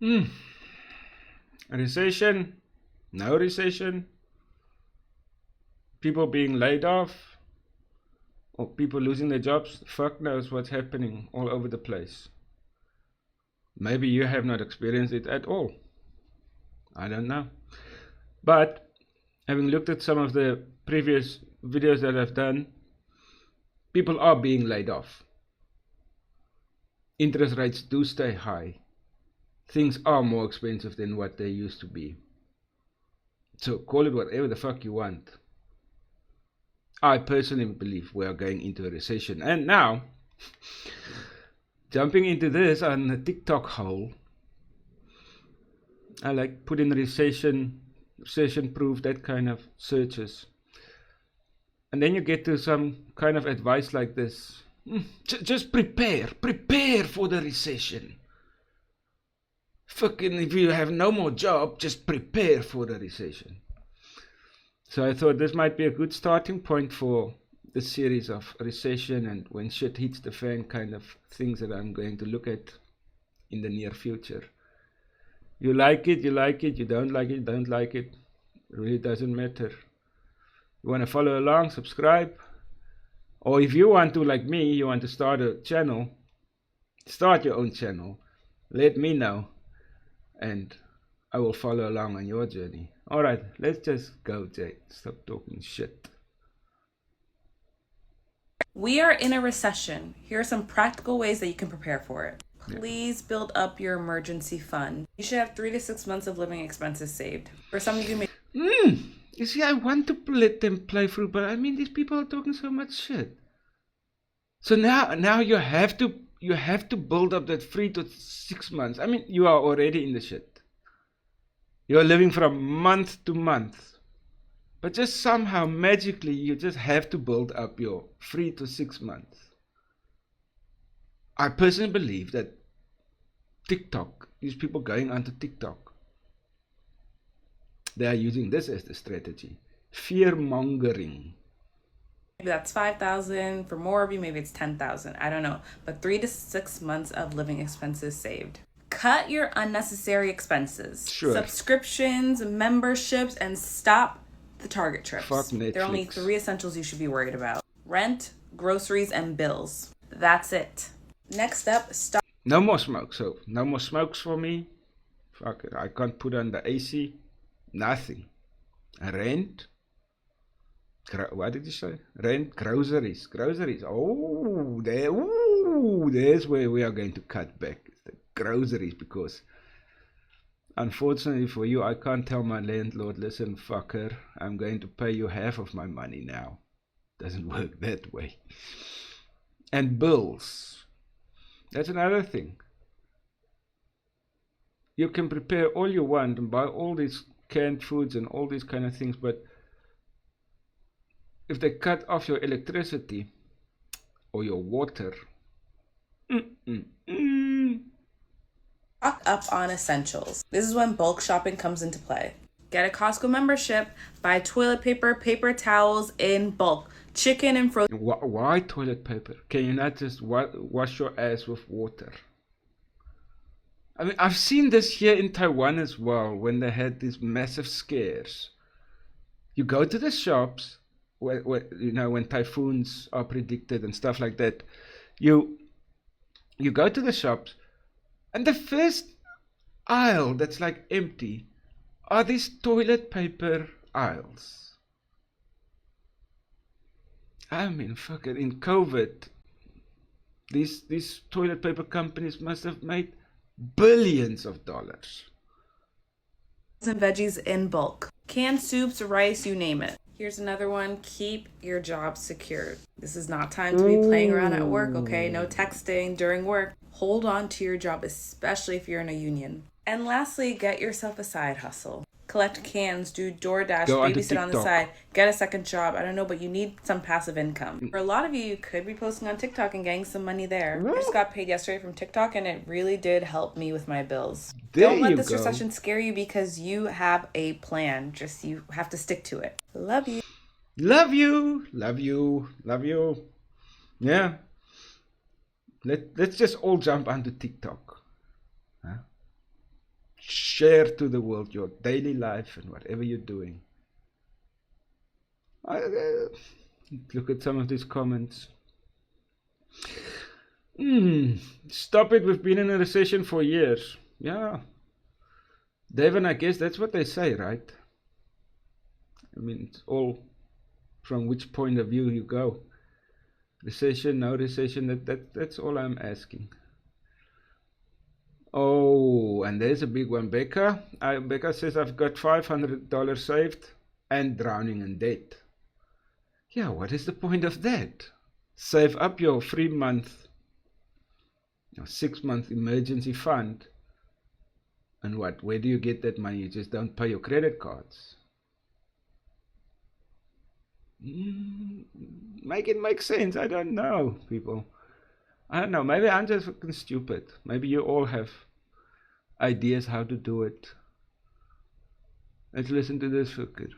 Hmm. Recession? No recession? People being laid off? Or people losing their jobs? Fuck knows what's happening all over the place. Maybe you have not experienced it at all. I don't know. But having looked at some of the previous videos that I've done, people are being laid off. Interest rates do stay high. Things are more expensive than what they used to be. So call it whatever the fuck you want. I personally believe we are going into a recession. And now, jumping into this on the TikTok hole, I like put in recession proof, that kind of searches. And then you get to some kind of advice like this. Just prepare for the recession. Fucking, if you have no more job, just prepare for the recession. So I thought this might be a good starting point for the series of recession and when shit hits the fan kind of things that I'm going to look at in the near future. You like it, you like it. You don't like it, don't like it. It really doesn't matter. You want to follow along, subscribe. Or if you want to, like me, you want to start a channel, start your own channel. Let me know and I will follow along on your journey. Alright, let's just go, Jay. Stop talking shit. We are in a recession. Here are some practical ways that you can prepare for it. Please build up your emergency fund. You should have 3 to 6 months of living expenses saved. For some of you, maybe You see, I want to let them play through, but I mean, these people are talking so much shit. So now you have to build up that 3 to 6 months. I mean, you are already in the shit. You are living from month to month. But just somehow, magically, you just have to build up your 3 to 6 months. I personally believe that TikTok, these people going onto TikTok, they are using this as the strategy. Fear mongering. maybe that's 5,000. For more of you, maybe it's 10,000. I don't know. But 3 to 6 months of living expenses saved. Cut your unnecessary expenses. Sure. Subscriptions, memberships, and stop the Target trips. Fuck Netflix. There are only 3 essentials you should be worried about: rent, groceries, and bills. That's it. Next up, stop. No more smoke. So no more smokes for me. Fuck it. I can't put on the AC. Nothing. Rent. What did you say? Rent, groceries. Oh, there's where we are going to cut back. It's the groceries, because unfortunately for you, I can't tell my landlord, listen, fucker, I'm going to pay you half of my money now. Doesn't work that way. And bills. That's another thing. You can prepare all you want and buy all these canned foods and all these kind of things, but if they cut off your electricity or your water, Stock up on essentials. This is when bulk shopping comes into play. Get a Costco membership, buy toilet paper, paper towels in bulk, chicken and frozen. Why toilet paper? Can you not just wash your ass with water? I mean, I've seen this here in Taiwan as well, when they had these massive scares. You go to the shops, where when typhoons are predicted and stuff like that, you go to the shops, and the first aisle that's like empty are these toilet paper aisles. I mean, fuck it, in COVID, these toilet paper companies must have made billions of dollars. And veggies in bulk. Canned soups, rice, you name it. Here's another one. Keep your job secured. This is not time to be playing around at work, okay? No texting during work. Hold on to your job, especially if you're in a union. And lastly, get yourself a side hustle. Collect cans, do DoorDash, babysit on the side, get a second job. I don't know, but you need some passive income. For a lot of you, you could be posting on TikTok and getting some money there. I just got paid yesterday from TikTok, and it really did help me with my bills. Don't let this recession scare you, because you have a plan. Just you have to stick to it. Love you. Love you. Love you. Love you. Yeah. Let's just all jump onto TikTok. Huh? share to the world your daily life and whatever you're doing. Look at some of these comments. Stop it, we've been in a recession for years. Yeah. Devin, I guess that's what they say, right? I mean, it's all from which point of view you go. Recession, no recession, that's all I'm asking. Oh, and there's a big one. Becca says, I've got $500 saved and drowning in debt. Yeah, what is the point of that? Save up your 3-month, 6-month emergency fund. And what? Where do you get that money? You just don't pay your credit cards. Make it make sense. I don't know, people. I don't know. Maybe I'm just fucking stupid. Maybe you all have ideas how to do it. Let's listen to this fucker.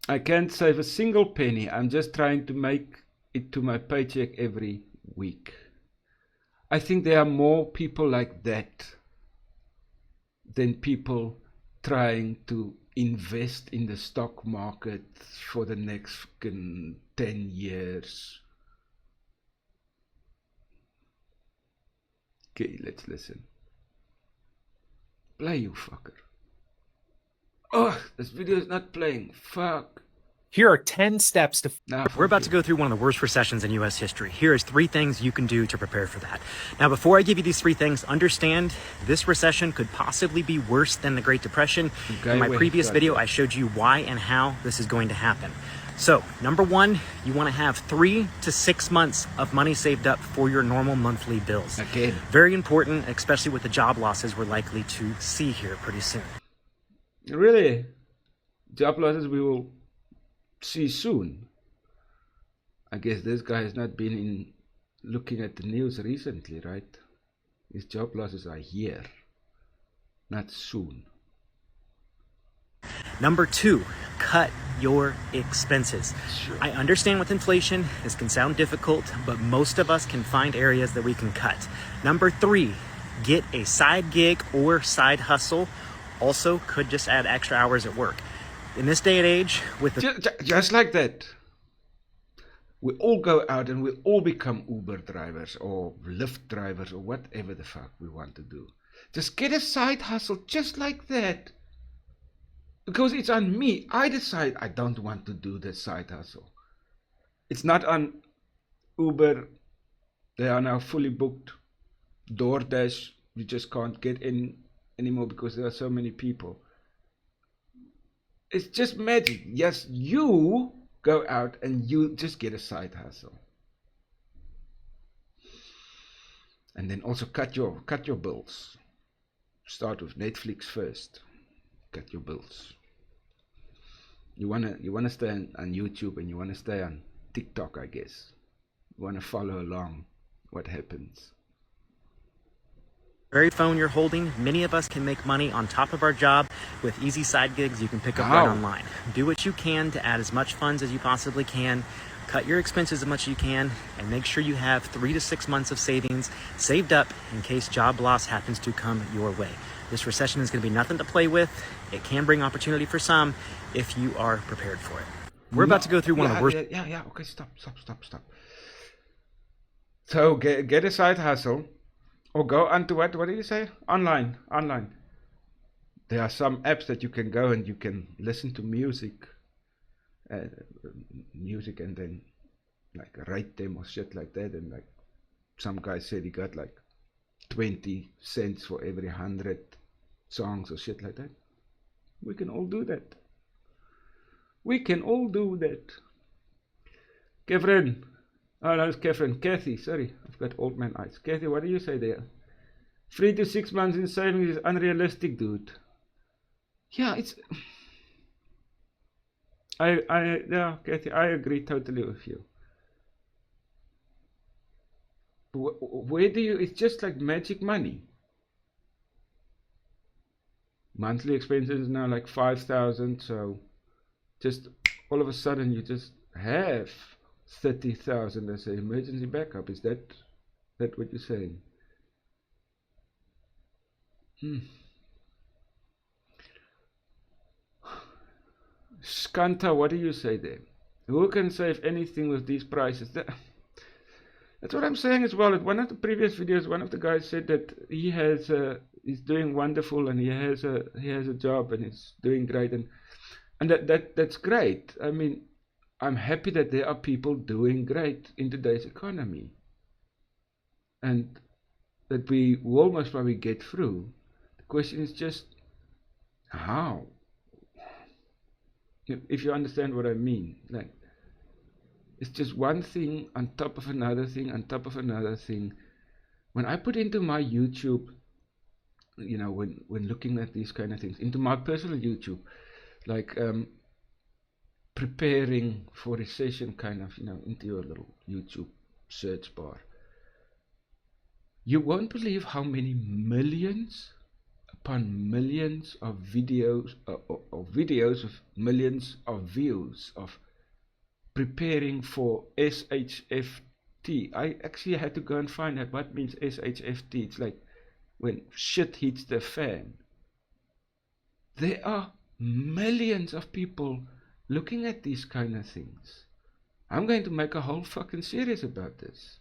I can't save a single penny. I'm just trying to make it to my paycheck every week. I think there are more people like that than people trying to invest in the stock market for the next fucking 10 years. Okay, let's listen. Play, you fucker. Oh, this video is not playing. Fuck. Here are 10 steps to... We're about to go through one of the worst recessions in U.S. history. Here is 3 things you can do to prepare for that. Now, before I give you these 3 things, understand this recession could possibly be worse than the Great Depression. In my previous video, I showed you why and how this is going to happen. So, number 1, you want to have 3 to 6 months of money saved up for your normal monthly bills. Again. Very important, especially with the job losses we're likely to see here pretty soon. Really? Job losses we will see soon. I guess this guy has not been in looking at the news recently, right? His job losses are here, not soon. Number 2, cut your expenses. Sure. I understand with inflation, this can sound difficult, but most of us can find areas that we can cut. Number 3, get a side gig or side hustle. Also, could just add extra hours at work. In this day and age, with the... Just like that. We all go out and we all become Uber drivers or Lyft drivers or whatever the fuck we want to do. Just get a side hustle just like that. Because it's on me. I decide I don't want to do the side hustle. It's not on Uber. They are now fully booked. DoorDash, you just can't get in anymore because there are so many people. It's just magic. Yes, you go out and you just get a side hustle. And then also cut your bills. Start with Netflix first. Cut your bills. You wanna stay on YouTube and you wanna stay on TikTok, I guess. You wanna follow along what happens. very phone you're holding, many of us can make money on top of our job with easy side gigs you can pick up right online. Do what you can to add as much funds as you possibly can, cut your expenses as much as you can, and make sure you have 3 to 6 months of savings saved up in case job loss happens to come your way. This recession is going to be nothing to play with. It can bring opportunity for some if you are prepared for it. We're about to go through one of the worst... Yeah, okay, stop. So get a side hustle. Or go onto what did you say? Online. There are some apps that you can go and you can listen to music and then like rate them or shit like that. And like some guy said he got like 20 cents for every 100 songs or shit like that. We can all do that. Kevin. Oh, no, it's Kathy, sorry. I've got old man eyes. Kathy, what do you say there? 3 to 6 months in savings is unrealistic, dude. Yeah, it's... Yeah, Kathy, I agree totally with you. Where do you... It's just like magic money. Monthly expenses now like 5,000, so just all of a sudden you just have 30,000 as an emergency backup. Is that what you're saying? Skanta, what do you say there? Who can save anything with these prices? That's what I'm saying as well. At one of the previous videos, one of the guys said that he's doing wonderful and he has a job and he's doing great, and that's great. I mean, I'm happy that there are people doing great in today's economy, and that we will most probably get through. The question is just how. If you understand what I mean, like, it's just one thing on top of another thing on top of another thing. When I put into my YouTube, when looking at these kind of things, into my personal YouTube, like preparing for recession kind of, into your little YouTube search bar, you won't believe how many millions upon millions of videos, or videos with millions of views of preparing for SHFT. I actually had to go and find out what means SHFT. It's like when shit hits the fan. There are millions of people looking at these kind of things. I'm going to make a whole fucking series about this.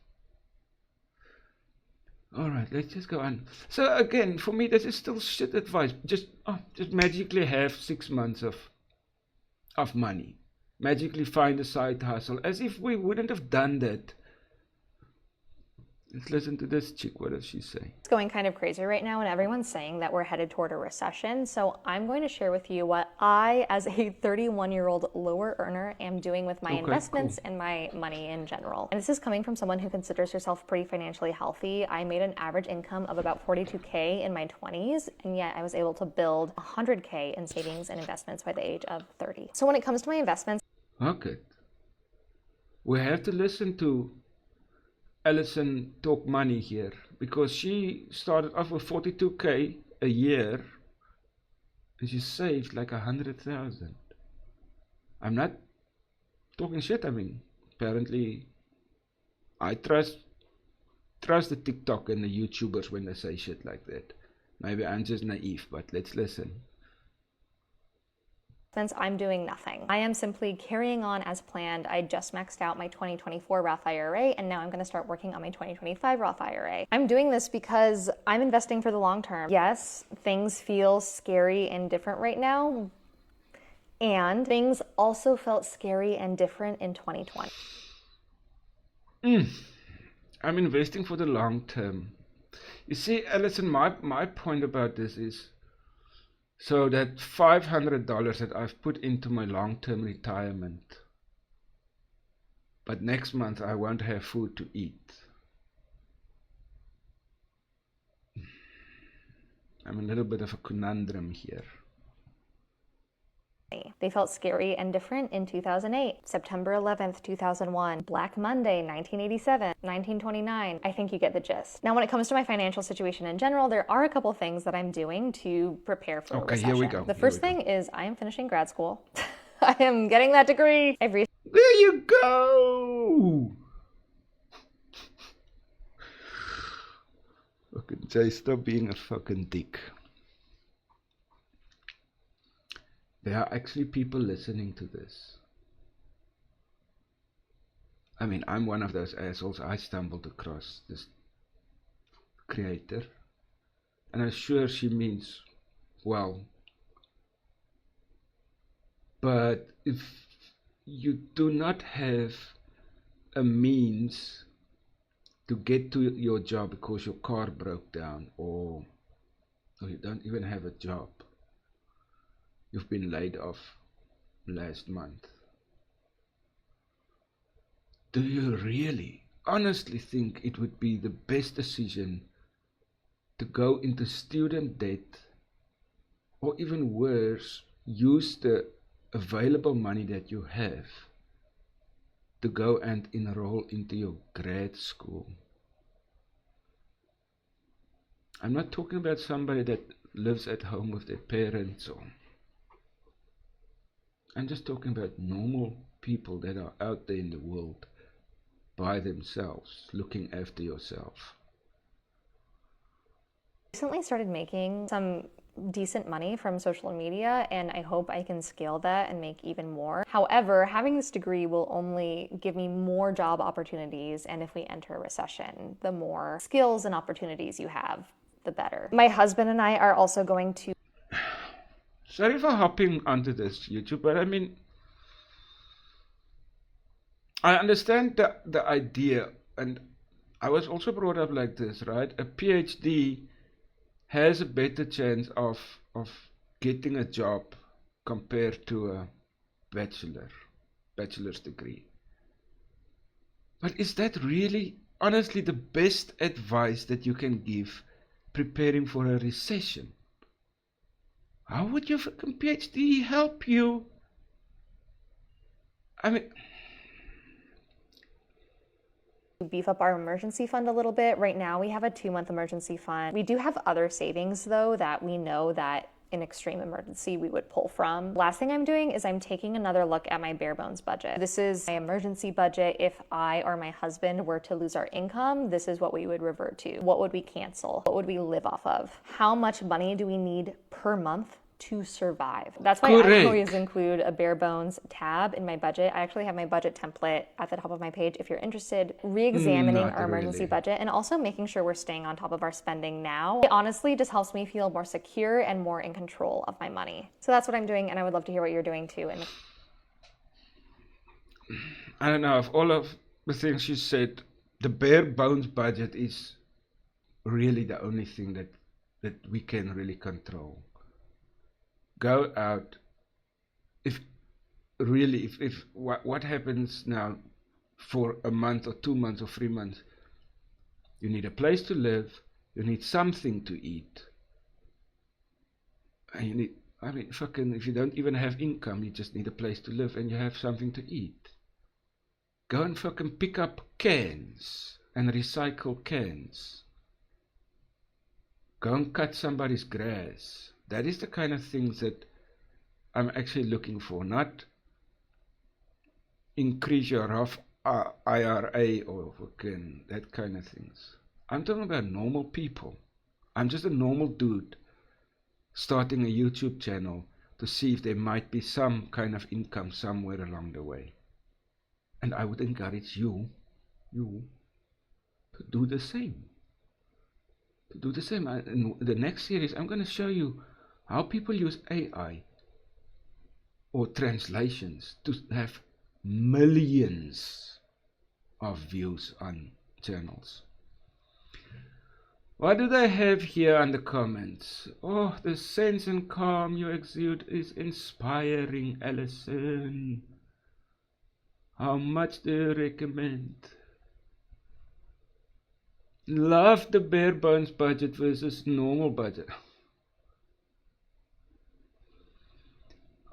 Alright, let's just go on. So again, for me, this is still shit advice. Just magically have 6 months of money. Magically find a side hustle. As if we wouldn't have done that. Let's listen to this chick. What does she say? It's going kind of crazy right now, and everyone's saying that we're headed toward a recession. So I'm going to share with you what I, as a 31-year-old lower earner, am doing with my investments and my money in general. And this is coming from someone who considers herself pretty financially healthy. I made an average income of about $42K in my 20s, and yet I was able to build $100K in savings and investments by the age of 30. So when it comes to my investments, okay, we have to listen to Alison talk money here, because she started off with 42K a year and she saved like 100,000. I'm not talking shit. I mean, apparently I trust the TikTok and the YouTubers when they say shit like that. Maybe I'm just naive, but let's listen. since I'm doing nothing. I am simply carrying on as planned. I just maxed out my 2024 Roth IRA, and now I'm going to start working on my 2025 Roth IRA. I'm doing this because I'm investing for the long term. Yes, things feel scary and different right now, and things also felt scary and different in 2020. I'm investing for the long term. You see, Alison, my point about this is, so that $500 that I've put into my long-term retirement, but next month I won't have food to eat. I'm a little bit of a conundrum here. They felt scary and different in 2008, September 11th, 2001, Black Monday, 1987, 1929. I think you get the gist. Now, when it comes to my financial situation in general, there are a couple things that I'm doing to prepare for a recession. Here we go. The first thing is I am finishing grad school. I am getting that degree. There you go! Fucking Jay, stop being a fucking dick. There are actually people listening to this. I mean, I'm one of those assholes. I stumbled across this creator, and I'm sure she means well. But if you do not have a means to get to your job because your car broke down, or you don't even have a job, you've been laid off last month, do you really, honestly think it would be the best decision to go into student debt, or even worse, use the available money that you have to go and enroll into your grad school? I'm not talking about somebody that lives at home with their parents, or I'm just talking about normal people that are out there in the world by themselves, looking after yourself. recently started making some decent money from social media, and I hope I can scale that and make even more. However, having this degree will only give me more job opportunities, and if we enter a recession, the more skills and opportunities you have, the better. My husband and I are also going to... Sorry for hopping onto this YouTube, but I mean, I understand the idea, and I was also brought up like this, right? A PhD has a better chance of getting a job compared to a bachelor's degree. But is that really, honestly, the best advice that you can give preparing for a recession? How would your fucking PhD help you? I mean, beef up our emergency fund a little bit. Right now we have a 2-month emergency fund. We do have other savings though that we know that in extreme emergency we would pull from. Last thing I'm doing is I'm taking another look at my bare bones budget. This is my emergency budget. If I or my husband were to lose our income, this is what we would revert to. What would we cancel? What would we live off of? How much money do we need per month to survive? That's why I always include a bare bones tab in my budget. I actually have my budget template at the top of my page if you're interested. Re-examining our emergency budget and also making sure we're staying on top of our spending now. It honestly just helps me feel more secure and more in control of my money. So that's what I'm doing, and I would love to hear what you're doing too. I don't know, of all of the things you said, the bare bones budget is really the only thing that we can really control. Go out. If what happens now for a month or 2 months or 3 months, you need a place to live, you need something to eat, and you need, I mean, fucking, if you don't even have income, you just need a place to live and you have something to eat. Go and fucking pick up cans and recycle cans. Go and cut somebody's grass. That is the kind of things that I'm actually looking for, not increase your Roth IRA or fucking that kind of things. I'm talking about normal people. I'm just a normal dude starting a YouTube channel to see if there might be some kind of income somewhere along the way. And I would encourage you to do the same. In the next series, I'm going to show you how people use AI or translations to have millions of views on channels. What do they have here on the comments? Oh, the sense and calm you exude is inspiring, Allison. How much do you recommend? Love the bare bones budget versus normal budget.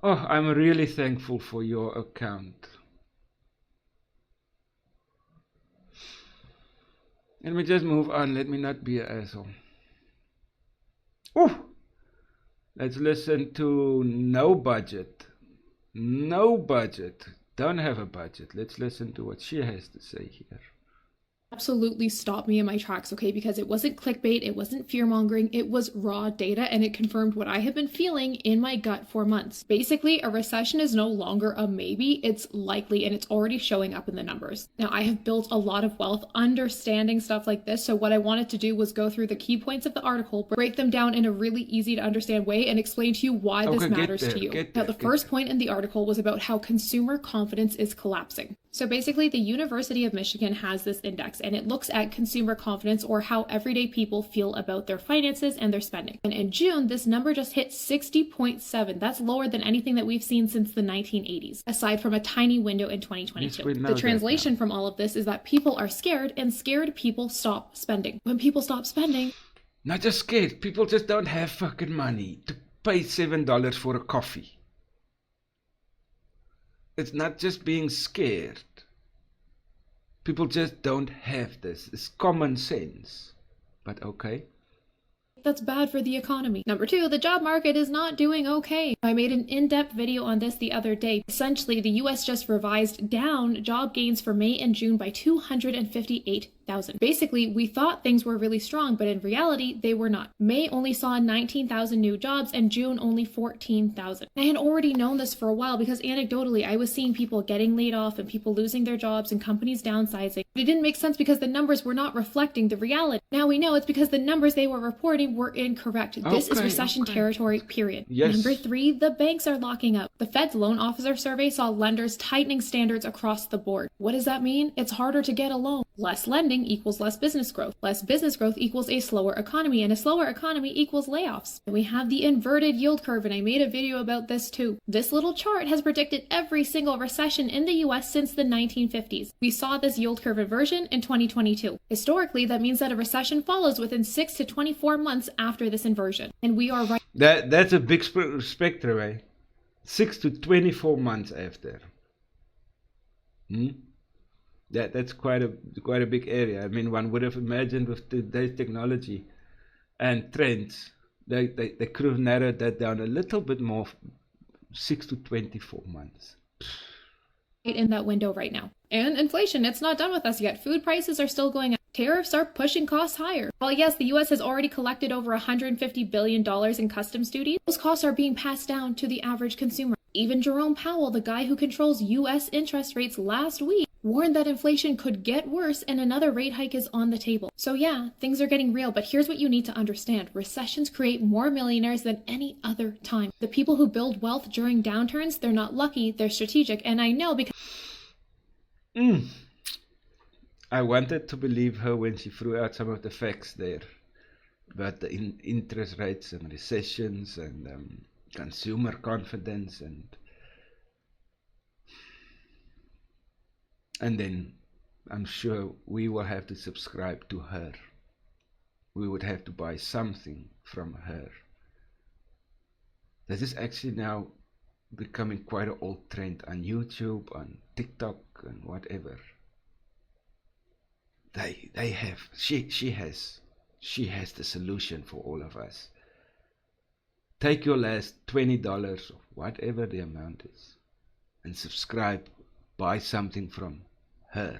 Oh, I'm really thankful for your account. Let me just move on. Let me not be an asshole. Oh, let's listen to No Budget. No budget. Don't have a budget. Let's listen to what she has to say here. Absolutely stopped me in my tracks, okay? Because it wasn't clickbait, it wasn't fear-mongering, it was raw data, and it confirmed what I have been feeling in my gut for months. Basically, a recession is no longer a maybe, it's likely, and it's already showing up in the numbers. Now, I have built a lot of wealth understanding stuff like this, so what I wanted to do was go through the key points of the article, break them down in a really easy to understand way, and explain to you why this matters to you. Now, the first point in the article was about how consumer confidence is collapsing. So basically, the University of Michigan has this index, and it looks at consumer confidence, or how everyday people feel about their finances and their spending. And in June, this number just hit 60.7. That's lower than anything that we've seen since the 1980s, aside from a tiny window in 2022. The translation from all of this is that people are scared, and scared people stop spending. When people stop spending... Not just scared, people just don't have fucking money to pay $7 for a coffee. It's not just being scared. People just don't have this. It's common sense. But okay. That's bad for the economy. Number two, the job market is not doing okay. I made an in-depth video on this the other day. Essentially, the US just revised down job gains for May and June by 258 thousand. Basically, we thought things were really strong, but in reality, they were not. May only saw 19,000 new jobs and June only 14,000. I had already known this for a while because anecdotally, I was seeing people getting laid off and people losing their jobs and companies downsizing. But it didn't make sense because the numbers were not reflecting the reality. Now we know it's because the numbers they were reporting were incorrect. This is recession territory, period. Yes. Number 3, the banks are locking up. The Fed's loan officer survey saw lenders tightening standards across the board. What does that mean? It's harder to get a loan. Less lending equals less business growth. Less business growth equals a slower economy, and a slower economy equals layoffs. And we have the inverted yield curve, and I made a video about this too. This little chart has predicted every single recession in the US since the 1950s. We saw this yield curve inversion in 2022. Historically, that means that a recession follows within 6 to 24 months after this inversion. And we are right. That's a big spectrum, eh? 6 to 24 months after. That's quite a big area. I mean, one would have imagined with today's technology and trends, they could have narrowed that down a little bit more, 6 to 24 months. In that window right now. And inflation, it's not done with us yet. Food prices are still going up. Tariffs are pushing costs higher. While yes, the US has already collected over $150 billion in customs duties, those costs are being passed down to the average consumer. Even Jerome Powell, the guy who controls US interest rates last week, warned that inflation could get worse and another rate hike is on the table. So yeah, things are getting real, but here's what you need to understand. Recessions create more millionaires than any other time. The people who build wealth during downturns, they're not lucky, they're strategic. And I know because I wanted to believe her when she threw out some of the facts there about the interest rates and recessions and consumer confidence and then I'm sure we will have to subscribe to her. We would have to buy something from her. This is actually now becoming quite an old trend on YouTube, on TikTok and whatever. They have, she has the solution for all of us. Take your last $20 or whatever the amount is and subscribe, buy something from her.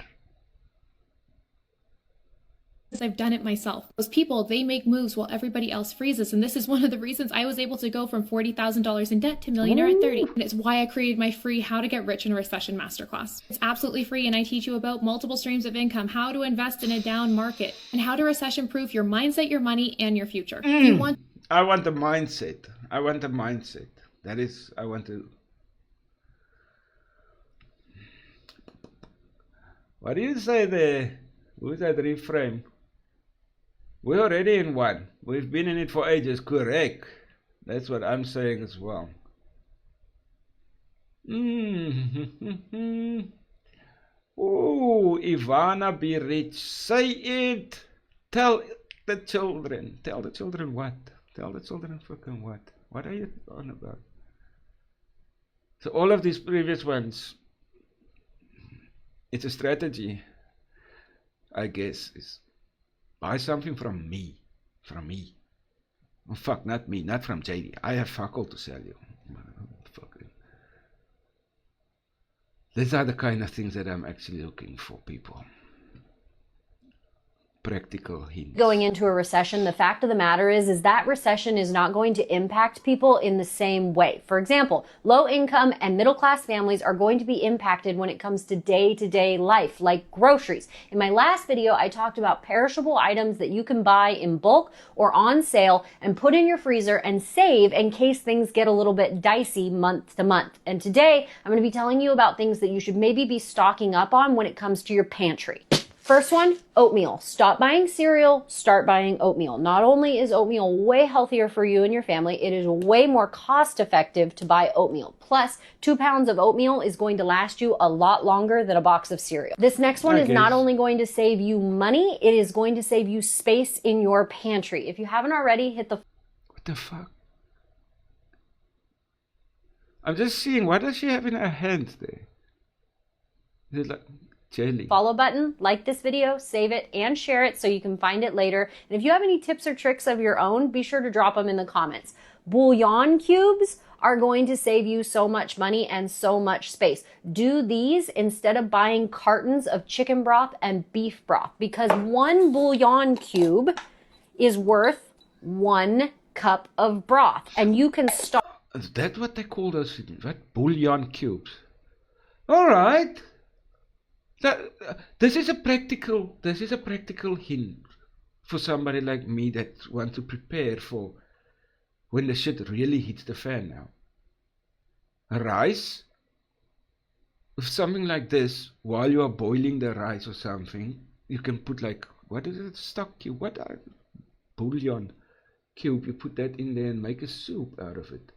I've done it myself. Those people, they make moves while everybody else freezes. And this is one of the reasons I was able to go from $40,000 in debt to millionaire at 30. And it's why I created my free How to Get Rich in a Recession masterclass. It's absolutely free, and I teach you about multiple streams of income, how to invest in a down market, and how to recession-proof your mindset, your money, and your future. If you want, I want a mindset. I want a mindset. That is, I want to... What do you say there? Who's that reframe? We're already in one. We've been in it for ages. Correct. That's what I'm saying as well. Oh, Ivana, be rich. Say it. Tell the children. Tell the children what? Tell the children fucking what? What are you on about? So all of these previous ones, it's a strategy, I guess, is buy something from me. Oh, fuck, not me, not from JD. I have fuck all to sell you. Fucking. These are the kind of things that I'm actually looking for, people. Practical hints. Going into a recession, the fact of the matter is that recession is not going to impact people in the same way. For example, low income and middle class families are going to be impacted when it comes to day-to-day life, like groceries. In my last video, I talked about perishable items that you can buy in bulk or on sale and put in your freezer and save in case things get a little bit dicey month to month. And today, I'm going to be telling you about things that you should maybe be stocking up on when it comes to your pantry. First one, oatmeal. Stop buying cereal, start buying oatmeal. Not only is oatmeal way healthier for you and your family, it is way more cost effective to buy oatmeal. Plus, 2 pounds of oatmeal is going to last you a lot longer than a box of cereal. This next one is not only going to save you money, it is going to save you space in your pantry. If you haven't already, hit the... What the fuck? I'm just seeing, what does she have in her hands there? Is it like... jelly. Follow button, like this video, save it, and share it so you can find it later. And if you have any tips or tricks of your own, be sure to drop them in the comments. Bouillon cubes are going to save you so much money and so much space. Do these instead of buying cartons of chicken broth and beef broth, because one bouillon cube is worth 1 cup of broth, and you can start. Is that what they call those? What? Bouillon cubes. All right. This is a practical hint for somebody like me that wants to prepare for when the shit really hits the fan now. A rice with something like this, while you are boiling the rice or something, you can put like, what is it, stock cube, bouillon cube, you put that in there and make a soup out of it.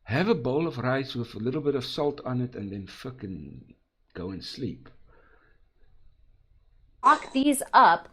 Have a bowl of rice with a little bit of salt on it and then fucking go and sleep. Stock these up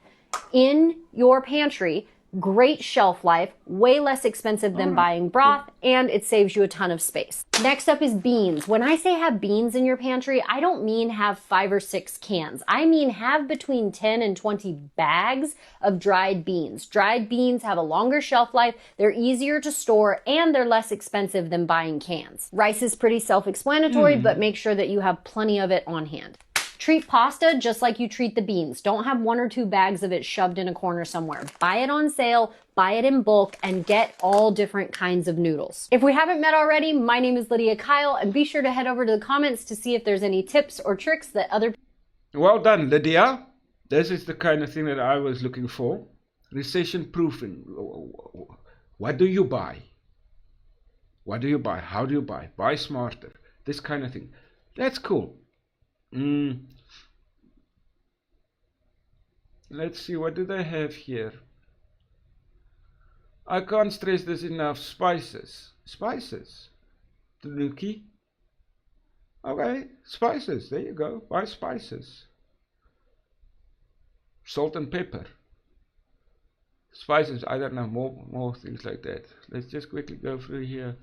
in your pantry. Great shelf life, way less expensive than buying broth, and it saves you a ton of space. Next up is beans. When I say have beans in your pantry, I don't mean have 5 or 6 cans. I mean have between 10 and 20 bags of dried beans. Dried beans have a longer shelf life, they're easier to store, and they're less expensive than buying cans. Rice is pretty self-explanatory, but make sure that you have plenty of it on hand. Treat pasta just like you treat the beans. Don't have 1 or 2 bags of it shoved in a corner somewhere. Buy it on sale, buy it in bulk, and get all different kinds of noodles. If we haven't met already, my name is Lydia Kyle, and be sure to head over to the comments to see if there's any tips or tricks that other people. Well done, Lydia. This is the kind of thing that I was looking for. Recession proofing. What do you buy? What do you buy? How do you buy? Buy smarter. This kind of thing. That's cool. Let's see, what do they have here? I can't stress this enough. Spices. Tanuki. Okay, spices. There you go. Buy spices. Salt and pepper. Spices. I don't know, more things like that. Let's just quickly go through here.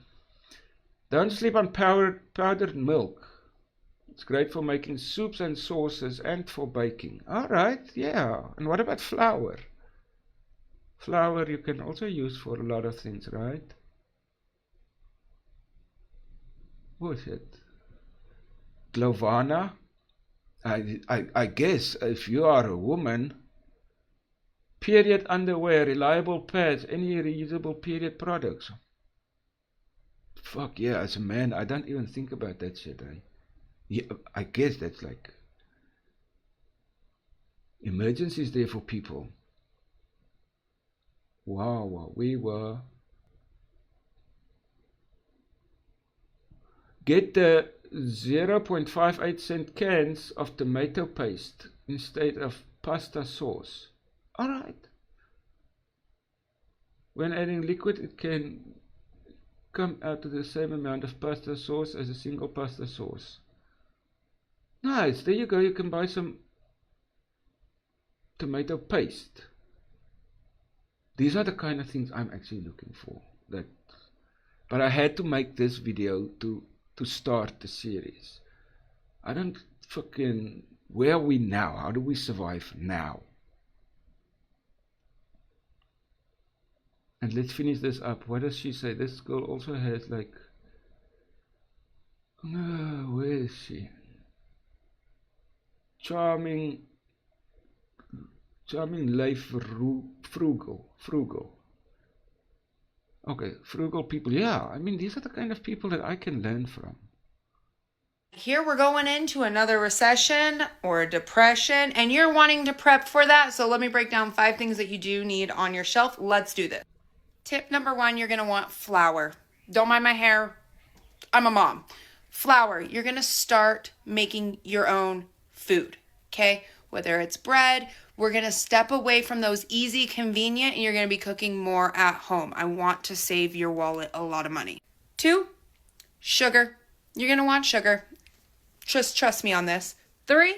Don't sleep on powdered milk. It's great for making soups and sauces and for baking. Alright, yeah. And what about flour? Flour you can also use for a lot of things, right? What is it? Glovana? I guess if you are a woman, period underwear, reliable pads, any reusable period products. Fuck yeah, as a man, I don't even think about that shit, eh? Yeah, I guess that's like emergencies there for people. Wow, we were. Get the 0.58 cent cans of tomato paste instead of pasta sauce. Alright. When adding liquid, it can come out to the same amount of pasta sauce as a single pasta sauce. Nice, there you go, you can buy some tomato paste. These are the kind of things I'm actually looking for. But I had to make this video to start the series. I don't fucking... Where are we now? How do we survive now? And let's finish this up. What does she say? This girl also has like... where is she? Charming life, frugal. Okay, frugal people. Yeah, I mean, these are the kind of people that I can learn from. Here we're going into another recession or a depression, and you're wanting to prep for that. So let me break down 5 things that you do need on your shelf. Let's do this. Tip number 1, you're going to want flour. Don't mind my hair. I'm a mom. Flour. You're going to start making your own food, okay? Whether it's bread, we're going to step away from those easy, convenient, and you're going to be cooking more at home. I want to save your wallet a lot of money. 2, sugar. You're going to want sugar. Just trust me on this. 3,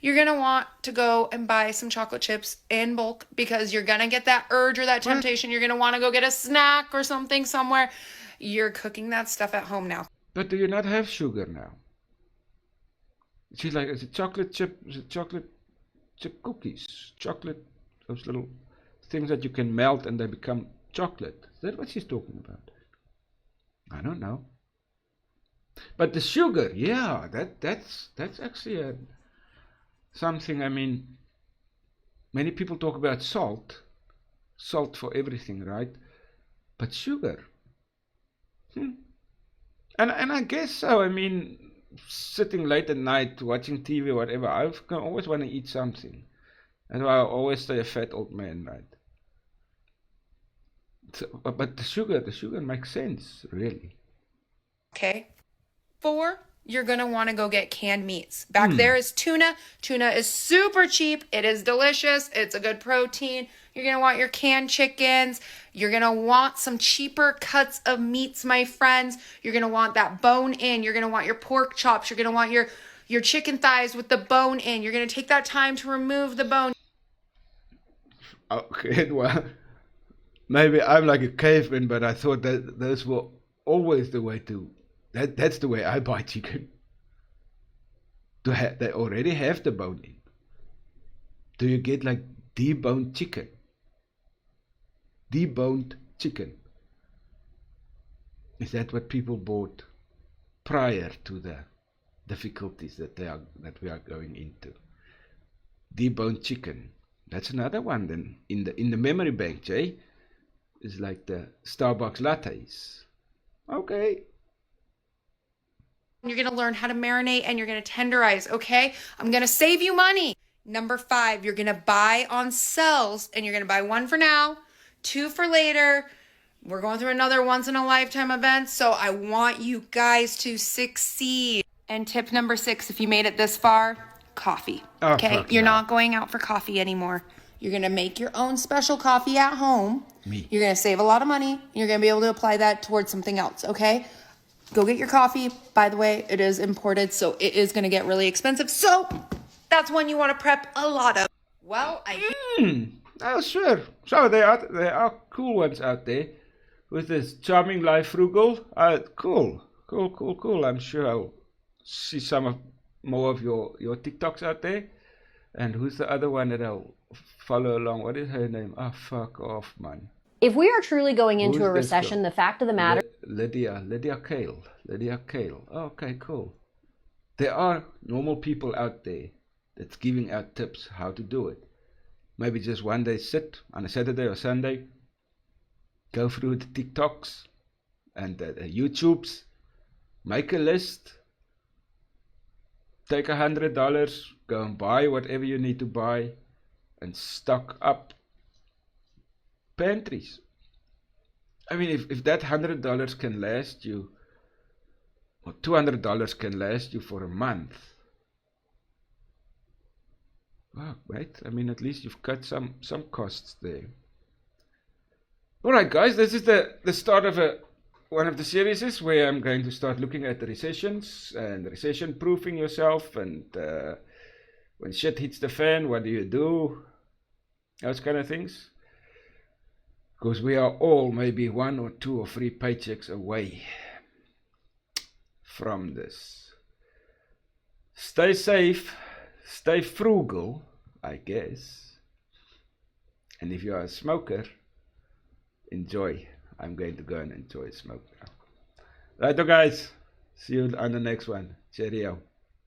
you're going to want to go and buy some chocolate chips in bulk because you're going to get that urge or that temptation. You're going to want to go get a snack or something somewhere. You're cooking that stuff at home now. But do you not have sugar now? She's like, is it chocolate chip cookies? Chocolate, those little things that you can melt and they become chocolate. Is that what she's talking about? I don't know. But the sugar, yeah, that's actually something. I mean, many people talk about salt for everything, right? But sugar, and I guess so. I mean, sitting late at night watching TV or whatever, I always want to eat something, and I always stay a fat old man, right? So, but the sugar makes sense, really. Okay. 4, you're going to want to go get canned meats. Back there is tuna. Tuna is super cheap. It is delicious. It's a good protein. You're going to want your canned chickens. You're going to want some cheaper cuts of meats, my friends. You're going to want that bone in. You're going to want your pork chops. You're going to want your chicken thighs with the bone in. You're going to take that time to remove the bone. Okay, well, maybe I'm like a caveman, but I thought that those were always the way to. That's the way I buy chicken. They already have the bone in. Do you get like deboned chicken? Deboned chicken. Is that what people bought prior to the difficulties that we are going into? Deboned chicken. That's another one then in the memory bank, Jay. Is like the Starbucks lattes. Okay. You're going to learn how to marinate and you're going to tenderize, okay? I'm going to save you money. Number 5, you're going to buy on sales, and you're going to buy 1 for now, 2 for later. We're going through another once in a lifetime event, so I want you guys to succeed. And tip number 6, if you made it this far, coffee. Okay? You're not going out for coffee anymore. You're going to make your own special coffee at home. You're going to save a lot of money. And you're going to be able to apply that towards something else, okay? Go get your coffee. By the way, it is imported, so it is going to get really expensive. So that's one you want to prep a lot of. Well, Oh, sure. So there are cool ones out there with this charming life frugal. Cool. I'm sure I'll see more of your TikToks out there. And who's the other one that I'll follow along? What is her name? Oh, fuck off, man. If we are truly going into a recession, the fact of the matter... Lydia Kale. Oh, okay, cool. There are normal people out there that's giving out tips how to do it. Maybe just one day sit on a Saturday or Sunday, go through the TikToks and the YouTubes, make a list, take $100, go and buy whatever you need to buy, and stock up pantries. I mean, if that $100 can last you, or $200 can last you for a month, wow, right? I mean, at least you've cut some costs there. All right, guys, this is the start of one of the series where I'm going to start looking at the recessions and recession-proofing yourself, and when shit hits the fan, what do you do? Those kind of things. Because we are all maybe 1 or 2 or 3 paychecks away from this. Stay safe, stay frugal, I guess. And if you are a smoker, enjoy. I'm going to go and enjoy smoke now. Right, guys. See you on the next one. Cheerio.